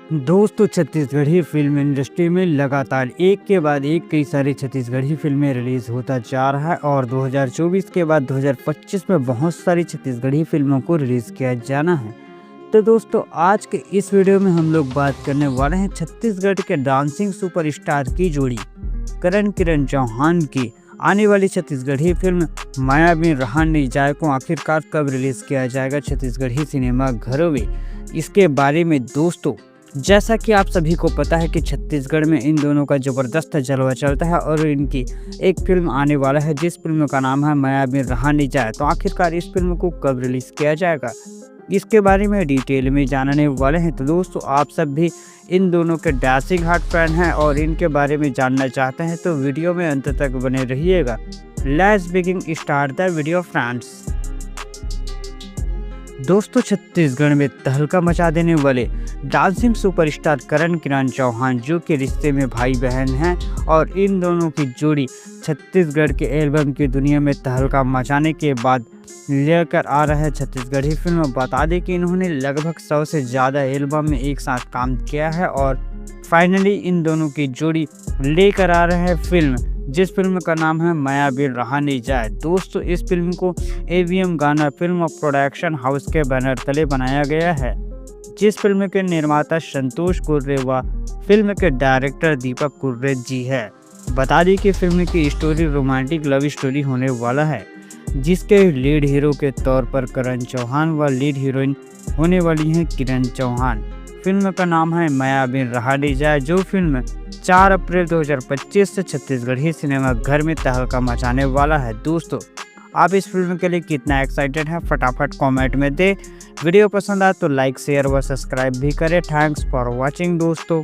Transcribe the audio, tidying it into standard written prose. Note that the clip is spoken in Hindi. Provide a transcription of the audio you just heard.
दोस्तों, छत्तीसगढ़ी फिल्म इंडस्ट्री में लगातार एक के बाद एक कई सारी छत्तीसगढ़ी फिल्में रिलीज होता जा रहा है और 2024 के बाद 2025 में बहुत सारी छत्तीसगढ़ी फिल्मों को रिलीज किया जाना है। तो दोस्तों, आज के इस वीडियो में हम लोग बात करने वाले हैं छत्तीसगढ़ के डांसिंग सुपरस्टार की जोड़ी करण किरण चौहान की आने वाली छत्तीसगढ़ी फिल्म माया बिन रहा नहीं जाए को आखिरकार कब रिलीज किया जाएगा छत्तीसगढ़ी सिनेमा घरों में। इसके बारे में दोस्तों, जैसा कि आप सभी को पता है कि छत्तीसगढ़ में इन दोनों का ज़बरदस्त जलवा चलता है और इनकी एक फिल्म आने वाला है जिस फिल्म का नाम है माया बिन रहा नहीं जाए। तो आखिरकार इस फिल्म को कब रिलीज़ किया जाएगा, इसके बारे में डिटेल में जानने वाले हैं। तो दोस्तों, आप सब भी इन दोनों के डैशिंग हार्ट फैन हैं और इनके बारे में जानना चाहते हैं तो वीडियो में अंत तक बने रहिएगा। Let's begin start the video friends. दोस्तों, छत्तीसगढ़ में तहलका मचा देने वाले डांसिंग सुपरस्टार करण किरण चौहान जो कि रिश्ते में भाई बहन हैं और इन दोनों की जोड़ी छत्तीसगढ़ के एल्बम की दुनिया में तहलका मचाने के बाद लेकर आ रहा है छत्तीसगढ़ी फिल्म। बता दें कि इन्होंने लगभग 100 से ज़्यादा एल्बम में एक साथ काम किया है और फाइनली इन दोनों की जोड़ी लेकर आ रहा है फिल्म जिस फिल्म का नाम है माया बिन रहा नहीं जाए। दोस्तों, इस फिल्म को AVM गाना फिल्म प्रोडक्शन हाउस के बैनर तले बनाया गया है जिस फिल्म के निर्माता संतोष कुर्रे व फिल्म के डायरेक्टर दीपक कुर्रे जी है। बता दी कि फिल्म की स्टोरी रोमांटिक लव स्टोरी होने वाला है जिसके लीड हीरो के तौर पर करण चौहान व लीड हीरोइन होने वाली हैं किरण चौहान। फिल्म का नाम है माया बिन रहा नहीं जाए जो फिल्म 4 अप्रैल 2025 से छत्तीसगढ़ी सिनेमा घर में तहलका मचाने वाला है। दोस्तों, आप इस फिल्म के लिए कितना एक्साइटेड हैं फटाफट कमेंट में दें। वीडियो पसंद आए तो लाइक शेयर व सब्सक्राइब भी करें। थैंक्स फॉर वॉचिंग दोस्तों।